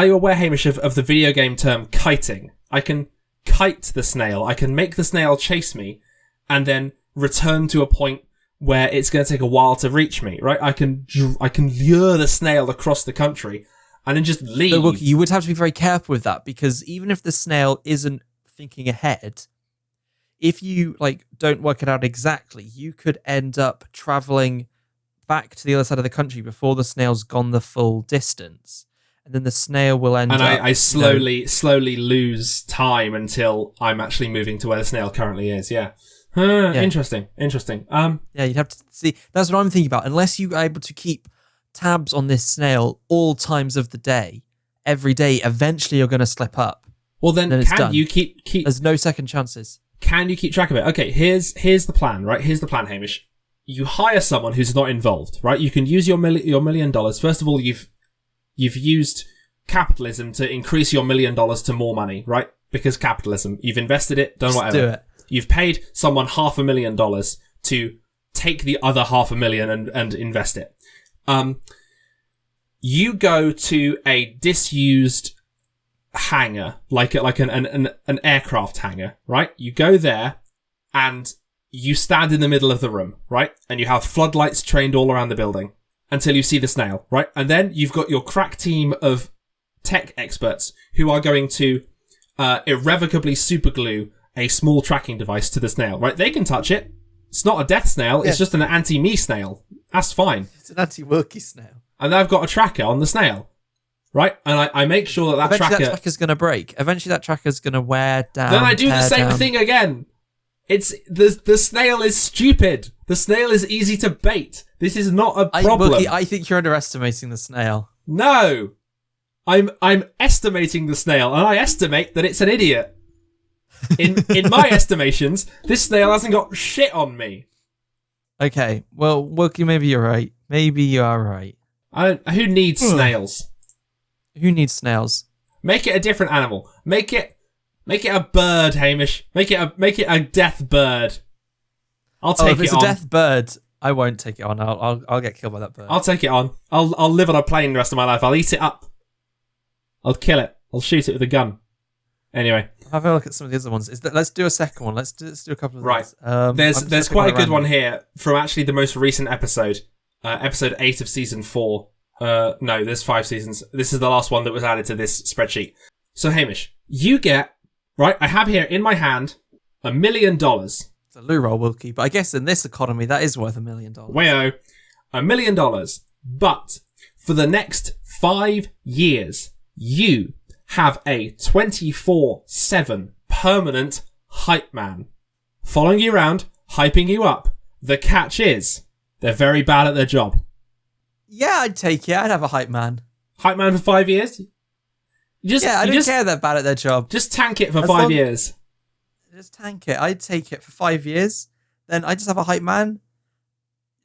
you aware, Hamish, of the video game term kiting? I can kite the snail. I can make the snail chase me and then return to a point where it's going to take a while to reach me, right? I can lure the snail across the country and then just leave. But look, you would have to be very careful with that because even if the snail isn't thinking ahead, if you don't work it out exactly, you could end up traveling back to the other side of the country before the snail's gone the full distance. And then the snail will end up... And I slowly lose time until I'm actually moving to where the snail currently is, yeah. Yeah. Interesting. Yeah, you'd have to see. That's what I'm thinking about. Unless you are able to keep tabs on this snail all times of the day, every day, eventually you're going to slip up. Well, then can you keep... There's no second chances. Can you keep track of it? Okay, here's the plan, right? Here's the plan, Hamish. You hire someone who's not involved, right? You can use your $1 million. First of all, you've used capitalism to increase your $1 million to more money, right? Because capitalism. You've invested it, done whatever. Do it. You've paid someone $500,000 to take the other $500,000 and invest it. You go to a disused hangar, like an aircraft hangar, right? You go there and you stand in the middle of the room, right? And you have floodlights trained all around the building until you see the snail, right? And then you've got your crack team of tech experts who are going to irrevocably superglue a small tracking device to the snail, right? They can touch it. It's not a death snail. Yeah. It's just an anti-me snail. That's fine. It's an anti-Wilkie snail. And I've got a tracker on the snail, right? And I make sure that Eventually tracker... that tracker's going to break. Eventually that tracker's going to wear down. Then I do the tear same down. thing again. It's the snail is stupid. The snail is easy to bait. This is not a problem. Wilkie, I think you're underestimating the snail. No. I'm estimating the snail, and I estimate that it's an idiot. In my estimations, this snail hasn't got shit on me. Okay, well, Wilkie, maybe you're right. Maybe you are right. Who needs snails? Who needs snails? Make it a different animal. Make it a bird, Hamish. Make it a death bird. I'll take if it's it on. a death bird, I won't take it on. I'll get killed by that bird. I'll take it on. I'll live on a plane the rest of my life. I'll eat it up. I'll kill it. I'll shoot it with a gun. Anyway, have a look at some of the other ones. Let's do a second one. Let's do a couple of these. There's quite a good random one here from actually the most recent episode, episode 8 of season 4. No, there's 5 seasons. This is the last one that was added to this spreadsheet. So Hamish, you get right. I have here in my hand $1 million. It's a loo roll, Wilkie, but I guess in this economy that is worth $1 million. Wayo, $1 million. But for the next 5 years, you have a 24/7 permanent hype man following you around, hyping you up. The catch is they're very bad at their job. Yeah, I'd take it. I'd have a hype man. Hype man for 5 years? I don't care they're bad at their job. Just tank it for 5 years. Just tank it. I'd take it for 5 years. Then I just have a hype man.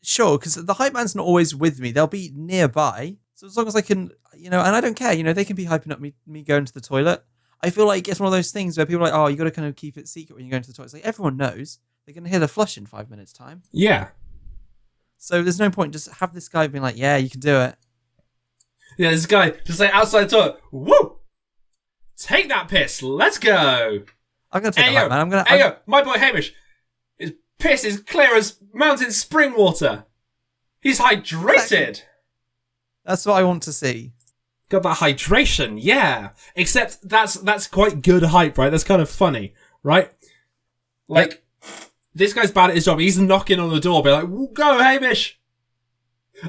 Sure, because the hype man's not always with me. They'll be nearby. So as long as I can, and I don't care, they can be hyping up me going to the toilet. I feel like it's one of those things where people are like, oh, you got to kind of keep it secret when you're going to the toilet. It's like everyone knows. They're going to hear the flush in 5 minutes' time. Yeah. So there's no point. Just have this guy being like, yeah, you can do it. Yeah, this guy just like outside the toilet. Woo! Take that piss. Let's go. I'm going to take that, man. Hey, yo, my boy Hamish. His piss is clear as mountain spring water. He's hydrated. That's what I want to see. Got that hydration, yeah. Except that's quite good hype, right? That's kind of funny, right? Like, this guy's bad at his job. He's knocking on the door, be like, "Go, Hamish."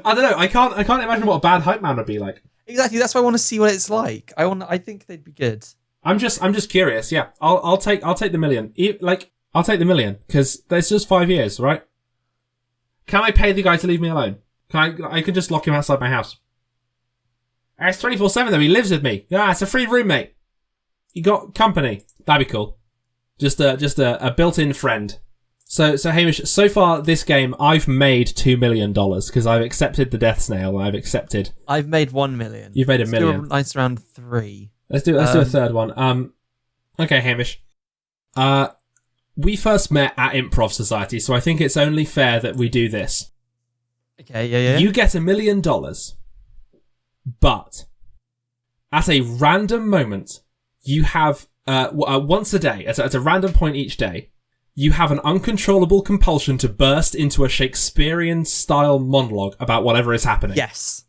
I don't know. I can't imagine what a bad hype man would be like. Exactly. That's why I want to see what it's like. I think they'd be good. I'm just curious. Yeah, I'll take the $1 million. I'll take the $1 million because there's just 5 years, right? Can I pay the guy to leave me alone? I can just lock him outside my house. It's 24/7 though. He lives with me. Yeah, it's a free roommate. You got company. That'd be cool. Just a built-in friend. So Hamish, so far this game I've made $2 million because I've accepted the Death Snail. I've made 1 million. You've made $1 million. Do a nice round 3. Let's do a third one. Okay, Hamish. We first met at Improv Society, so I think it's only fair that we do this. Okay, yeah. You get $1 million, but at a random moment, you have once a day, at a random point each day, you have an uncontrollable compulsion to burst into a Shakespearean style monologue about whatever is happening. Yes.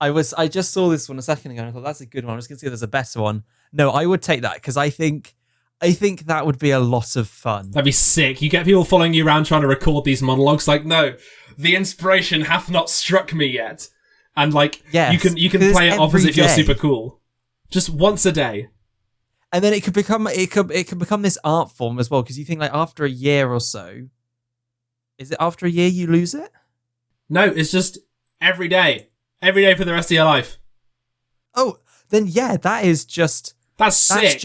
I just saw this one a second ago and I thought that's a good one. I'm just gonna see if there's a better one. No, I would take that because I think that would be a lot of fun. That'd be sick. You get people following you around trying to record these monologues like, no, the inspiration hath not struck me yet. And like, yes, you can play it off as if you're super cool. Just once a day. And then it could become this art form as well, because you think like after a year or so, is it after a year you lose it? No, it's just every day for the rest of your life. Oh, then yeah, that's sick.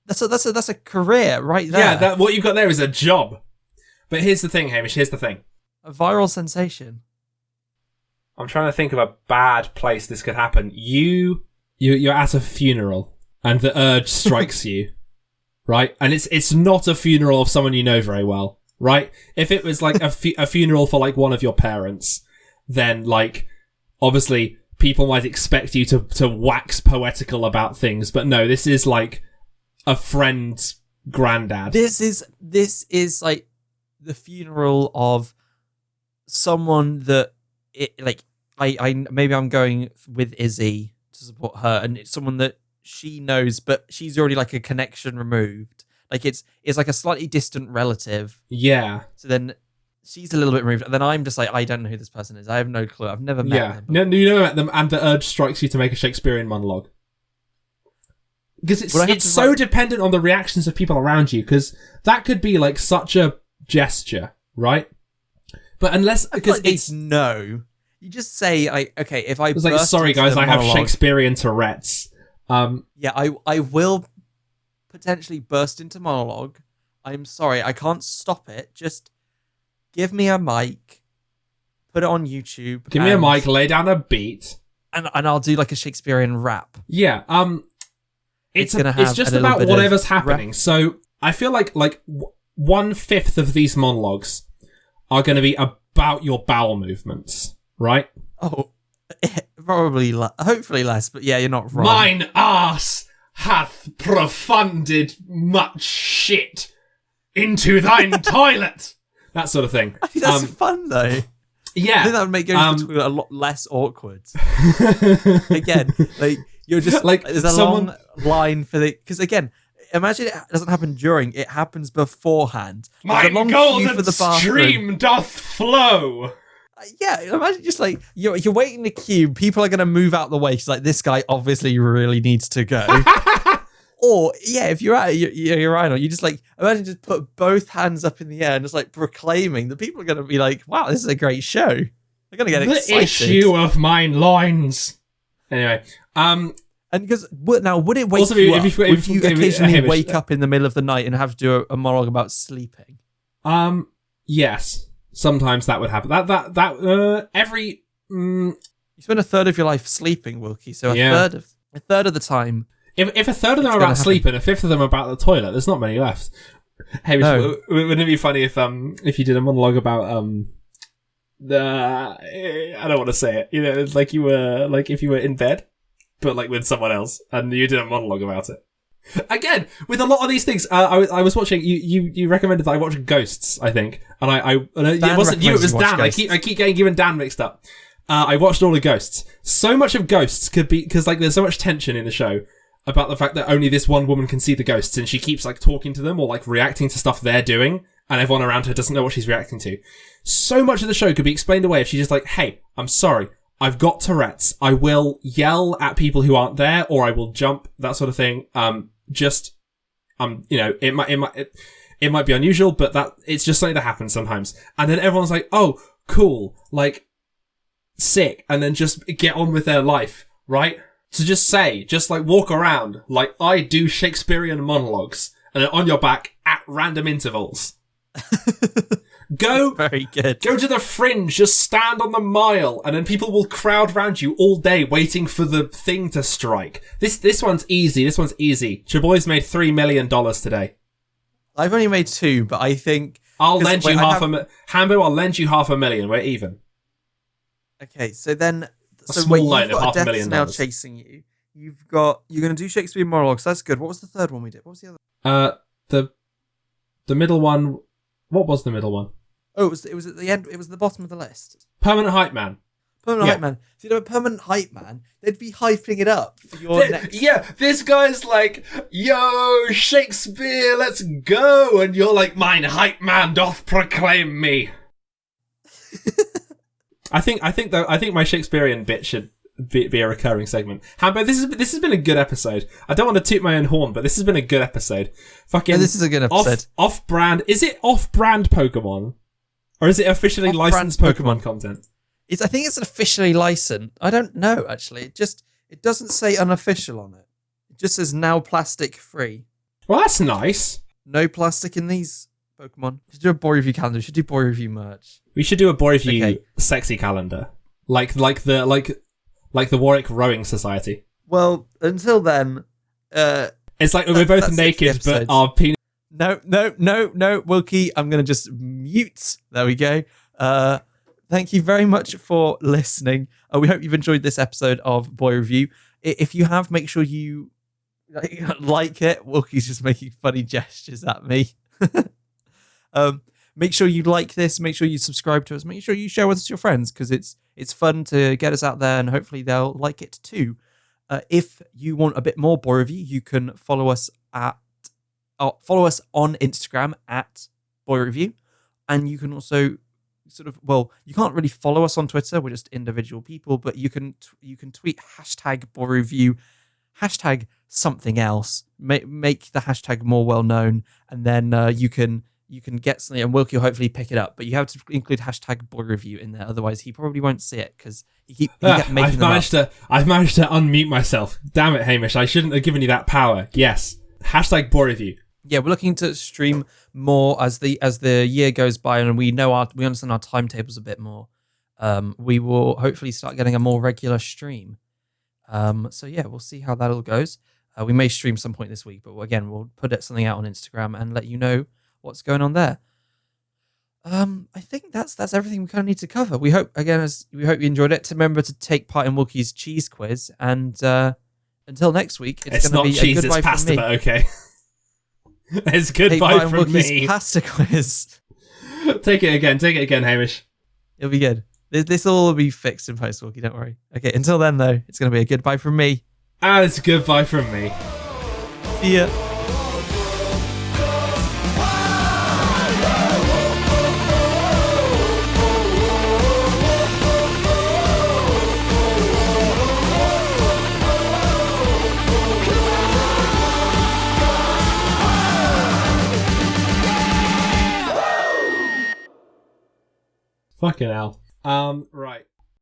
That's a career right there. Yeah, what you've got there is a job. But here's the thing, Hamish. Here's the thing. A viral sensation. I'm trying to think of a bad place this could happen. You're at a funeral. And the urge strikes you, right? And it's not a funeral of someone you know very well, right? If it was like a funeral for like one of your parents, then like obviously people might expect you to wax poetical about things, but no, this is like a friend's granddad. This is like the funeral of someone that maybe I'm going with Izzy to support her, and it's someone that she knows, but she's already like a connection removed. Like it's like a slightly distant relative. Yeah. So then she's a little bit removed, and then I'm just like, I don't know who this person is. I have no clue. I've never met them. No, you never met them, and the urge strikes you to make a Shakespearean monologue. Because it's so dependent on the reactions of people around you, because that could be like such a gesture, right? But unless... because it's... No. You just say, if I... It's like, sorry guys, I have Shakespearean Tourette's. Yeah, I will potentially burst into monologue. I'm sorry, I can't stop it. Just give me a mic, put it on YouTube. Give me a mic, lay down a beat. And I'll do like a Shakespearean rap. Yeah, it's just about whatever's happening. So I feel like 1/5 of these monologues are going to be about your bowel movements, right? Oh, probably, hopefully less, but yeah, you're not wrong. Mine arse hath profunded much shit into thine toilet. That sort of thing. That's fun though. Yeah. I think that would make going to the toilet a lot less awkward. Again, like you're just like there's a long line for the, because again, imagine it doesn't happen during, it happens beforehand. My golden stream doth flow. Yeah, imagine just like you're waiting to queue, people are gonna move out the way because like this guy obviously really needs to go. Or yeah, if you're at your urinal, you just like imagine just put both hands up in the air and just like proclaiming that people are gonna be like, "Wow, this is a great show." They're gonna get excited. The issue of mine loins. Anyway, and because now would it wake also, you up? Would you occasionally wake up in the middle of the night and have to do a monologue about sleeping? Yes, sometimes that would happen. That every you spend a third of your life sleeping, Wilkie. So a third of the time. If a third of them are about sleep and a fifth of them are about the toilet, there's not many left. Hey, no. Wouldn't it be funny if you did a monologue about I don't want to say it. You know, it's like you were if you were in bed, but like with someone else, and you did a monologue about it. Again, with a lot of these things, I was watching. You recommended that I watch Ghosts, I think, and it wasn't you. It was Dan. I keep getting you and Dan mixed up. I watched all the Ghosts. So much of Ghosts could be because like there's so much tension in the show about the fact that only this one woman can see the ghosts, and she keeps like talking to them or like reacting to stuff they're doing, and everyone around her doesn't know what she's reacting to. So much of the show could be explained away if she's just like, "Hey, I'm sorry, I've got Tourette's. I will yell at people who aren't there, or I will jump, that sort of thing. You know, it might be unusual, but that it's just something that happens sometimes." And then everyone's like, "Oh, cool, like sick," and then just get on with their life, right? So just like walk around like I do Shakespearean monologues, and then on your back at random intervals. Very good. Go to the fringe, just stand on the mile, and then people will crowd round you all day waiting for the thing to strike. This one's easy. This one's easy. Bois made $3 million today. I've only made 2, but I think I'll lend you Hambo, I'll lend you $500,000. We're even. Okay, so then a small loan of $500,000. Death Snail chasing you. You're going to do Shakespearean monologues. That's good. What was the third one we did? What was the other? The middle one. What was the middle one? Oh, it was at the end. It was the bottom of the list. Permanent Hype Man. Hype Man. So, you know, a permanent hype man, they'd be hyping it up for your next. Yeah, this guy's like, "Yo, Shakespeare, let's go," and you're like, "Mine hype man doth proclaim me." I think my Shakespearean bit should be a recurring segment. Hambo, this has been a good episode. I don't want to toot my own horn, but this has been a good episode. Fucking, this is a good episode. Off-brand. Is it off-brand Pokemon, or is it officially licensed Pokemon content? I think it's officially licensed. I don't know actually. It doesn't say unofficial on it. It just says now plastic free. Well, that's nice. No plastic in these Pokemon. We should do a Boi Review calendar. We should do Boi Review merch. We should do a Boi Review sexy calendar, like the Warwick Rowing Society. Well, until then, it's like we're both naked, but our penis. No, Wilkie. I'm gonna just mute. There we go. Thank you very much for listening. We hope you've enjoyed this episode of Boi Review. If you have, make sure you like it. Wilkie's just making funny gestures at me. Make sure you like this. Make sure you subscribe to us. Make sure you share with us your friends because it's fun to get us out there and hopefully they'll like it too. If you want a bit more Boi Review, you can follow us on Instagram at Boi Review, and you can also you can't really follow us on Twitter. We're just individual people, but you can tweet hashtag Boi Review, hashtag something else, make the hashtag more well known, and then you can get something, and Wilkie will hopefully pick it up. But you have to include hashtag Boi Review in there, otherwise he probably won't see it because he kept making I've managed to unmute myself. Damn it, Hamish! I shouldn't have given you that power. Yes, hashtag Boi Review. Yeah, we're looking to stream more as the year goes by, and we understand our timetables a bit more. We will hopefully start getting a more regular stream. So yeah, we'll see how that all goes. We may stream some point this week, but again, we'll put something out on Instagram and let you know what's going on there. I think that's everything we kind of need to cover. We hope you enjoyed it. Remember to take part in Wilkie's cheese quiz, and until next week, it's going to be cheese, a goodbye it's pasta, from me. But okay. It's goodbye from me. Pasta quiz. Take it again, Hamish. It'll be good. This all will be fixed in post, Wilkie, don't worry. Okay, until then though, it's going to be a goodbye from me. And it's a goodbye from me. See ya. Fucking hell. Right.